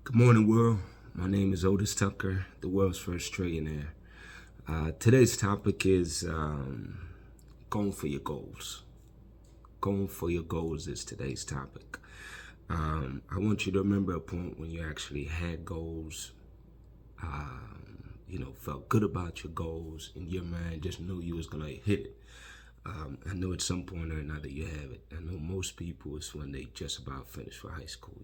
Good morning, world. My name is Otis Tucker, the world's first trillionaire. Today's topic is going for your goals. Going for your goals is today's topic. I want you to remember a point when you actually had goals, felt good about your goals, in your mind just knew you was going to hit it. I know at some point or another you have it. I know most people it's when they just about finish for high school,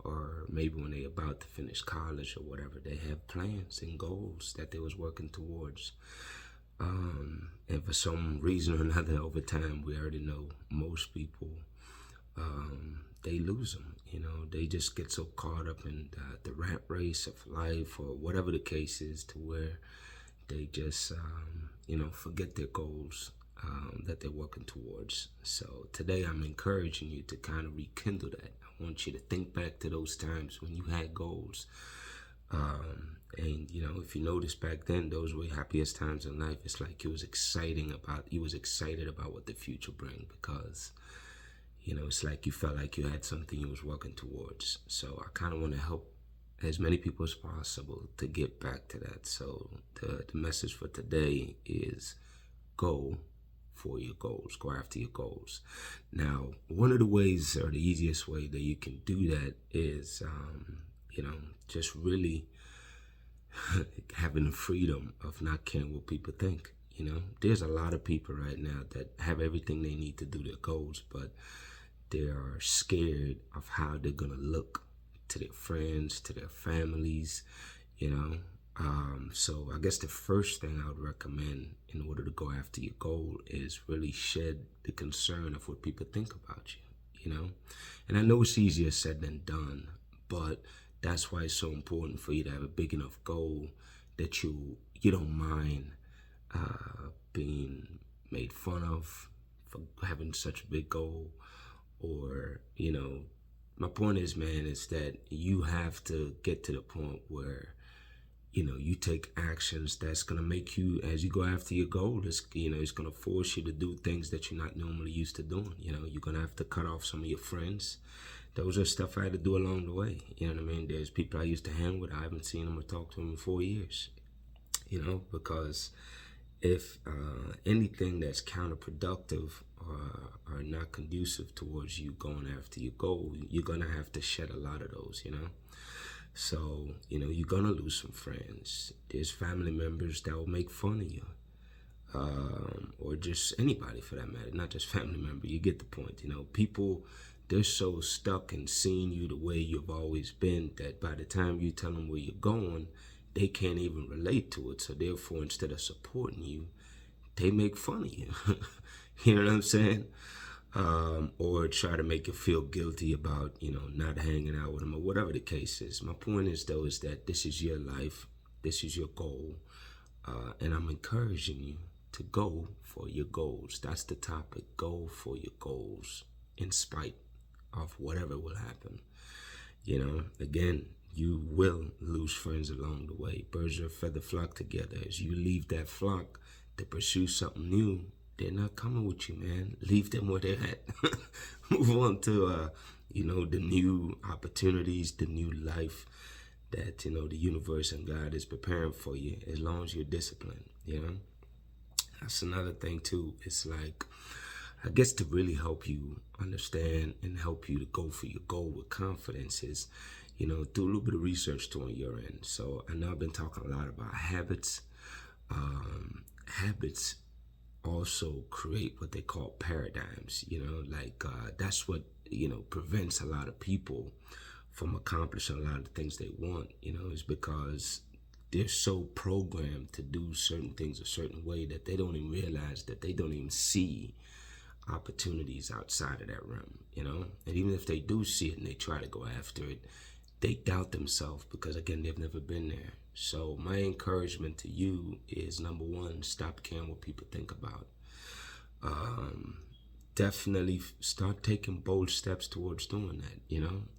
or maybe when they about to finish college or whatever. They have plans and goals that they was working towards. And for some reason or another, over time, we already know most people, they lose them. They just get so caught up in the rat race of life or whatever the case is to where they just, forget their goals that they're working towards. So today I'm encouraging you to kind of rekindle that. I want you to think back to those times when you had goals. And if you notice back then, those were your happiest times in life. It's like you was excited about what the future bring because, it's like you felt like you had something you was working towards. So I kind of want to help as many people as possible to get back to that. So the message for today is go for your goals. Go after your goals. Now, one of the ways or the easiest way that you can do that is, just really having the freedom of not caring what people think. There's a lot of people right now that have everything they need to do their goals, but they are scared of how they're going to look to their friends, to their families, so I guess the first thing I would recommend in order to go after your goal is really shed the concern of what people think about you. And I know it's easier said than done, but that's why it's so important for you to have a big enough goal that you don't mind being made fun of for having such a big goal. Or my point is, man, is that you have to get to the point where you take actions that's going to make you, as you go after your goal, it's going to force you to do things that you're not normally used to doing. You're going to have to cut off some of your friends. Those are stuff I had to do along the way. You know what I mean? There's people I used to hang with. I haven't seen them or talked to them in 4 years, because if anything that's counterproductive or not conducive towards you going after your goal, you're going to have to shed a lot of those, So, you're going to lose some friends. There's family members that will make fun of you. Or just anybody for that matter, not just family member. You get the point. People, they're so stuck in seeing you the way you've always been that by the time you tell them where you're going, they can't even relate to it. So therefore, instead of supporting you, they make fun of you. You know what I'm saying? Or try to make you feel guilty about, not hanging out with them or whatever the case is. My point is, though, is that this is your life. This is your goal. And I'm encouraging you to go for your goals. That's the topic. Go for your goals in spite of whatever will happen. Again, you will lose friends along the way. Birds of a feather flock together. As you leave that flock to pursue something new, they're not coming with you, man. Leave them where they're at. Move on to, the new opportunities, the new life that, the universe and God is preparing for you as long as you're disciplined, That's another thing, too. It's like, I guess to really help you understand and help you to go for your goal with confidence is, do a little bit of research too on your end. So I know I've been talking a lot about habits. Habits also create what they call paradigms, that's what, prevents a lot of people from accomplishing a lot of the things they want, is because they're so programmed to do certain things a certain way that they don't even realize that they don't even see opportunities outside of that realm, and even if they do see it and they try to go after it, they doubt themselves because, again, they've never been there. So my encouragement to you is, number one, stop caring what people think about. Definitely start taking bold steps towards doing that,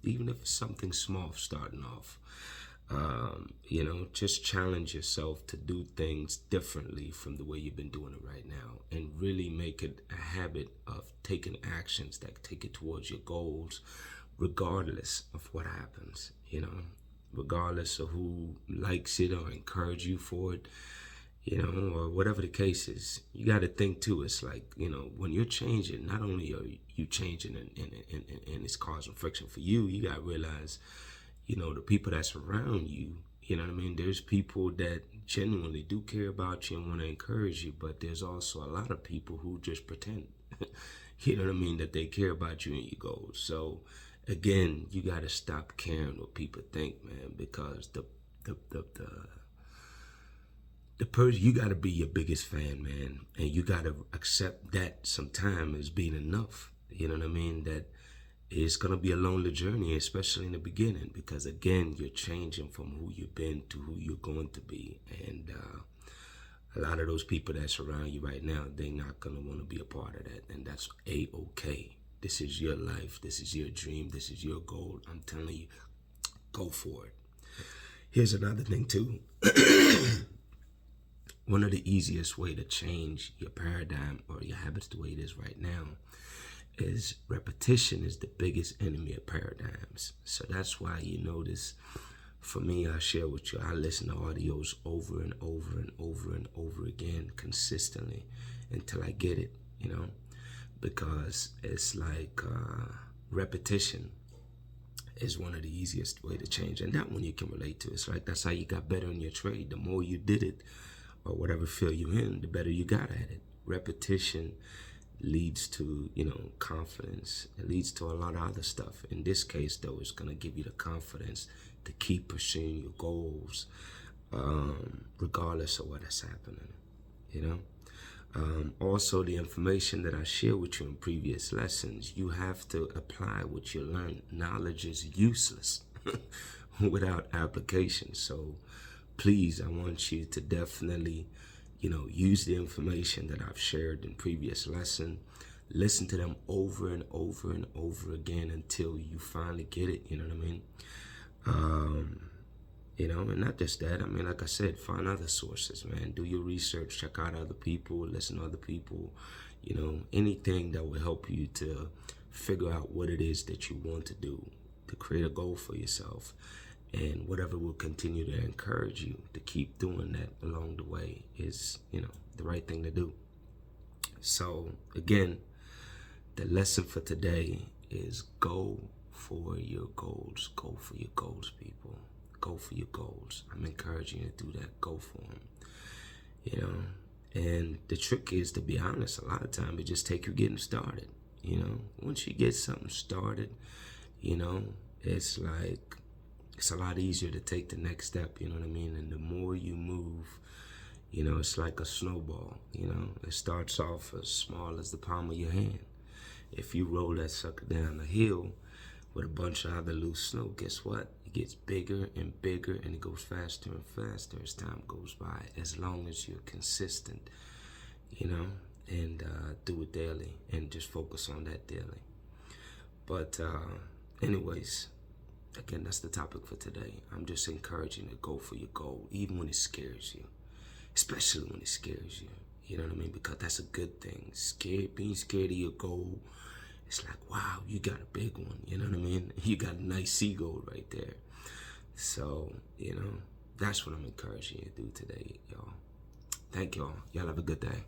even if it's something small starting off. Just challenge yourself to do things differently from the way you've been doing it right now, and really make it a habit of taking actions that take you towards your goals regardless of what happens, regardless of who likes it or encourage you for it, or whatever the case is. You got to think too. It's like, when you're changing, not only are you changing and it's causing friction for you, you got to realize, the people that's around you, you know what I mean? There's people that genuinely do care about you and want to encourage you, but there's also a lot of people who just pretend, you know what I mean, that they care about you and your goals. So again, you got to stop caring what people think, man, because the person, you got to be your biggest fan, man, and you got to accept that sometime as being enough. You know what I mean? That it's going to be a lonely journey, especially in the beginning, because again, you're changing from who you've been to who you're going to be. And a lot of those people that's around you right now, they're not going to want to be a part of that. And that's A-okay. This is your life. This is your dream. This is your goal. I'm telling you, go for it. Here's another thing too. One of the easiest way to change your paradigm or your habits the way it is right now is repetition is the biggest enemy of paradigms. So that's why you notice, for me, I share with you, I listen to audios over and over and over and over again consistently until I get it, because it's like repetition is one of the easiest way to change. And that one you can relate to. It's like that's how you got better in your trade. The more you did it, or whatever field you're in, the better you got at it. Repetition leads to, confidence. It leads to a lot of other stuff. In this case, though, it's going to give you the confidence to keep pursuing your goals, regardless of what is happening, Also, the information that I share with you in previous lessons, you have to apply what you learn. Knowledge is useless without application. So please, I want you to definitely, use the information that I've shared in previous lesson. Listen to them over and over and over again until you finally get it. You know what I mean? And not just that. I mean, like I said, find other sources, man. Do your research, check out other people, listen to other people. Anything that will help you to figure out what it is that you want to do, to create a goal for yourself. And whatever will continue to encourage you to keep doing that along the way is, the right thing to do. So again, the lesson for today is go for your goals. Go for your goals, people. Go for your goals. I'm encouraging you to do that. Go for them. And the trick is, to be honest, a lot of times it just take you getting started. Once you get something started, it's like, it's a lot easier to take the next step, you know what I mean? And the more you move, it's like a snowball, It starts off as small as the palm of your hand. If you roll that sucker down the hill with a bunch of other loose snow, guess what? It gets bigger and bigger, and it goes faster and faster as time goes by, as long as you're consistent, and do it daily and just focus on that daily. But anyways, again, that's the topic for today. I'm just encouraging you to go for your goal, even when it scares you, especially when it scares you. You know what I mean? Because that's a good thing. Being scared of your goal, it's like, wow, you got a big one. You know what I mean? You got a nice seagull right there. So, that's what I'm encouraging you to do today, y'all. Thank y'all. Y'all have a good day.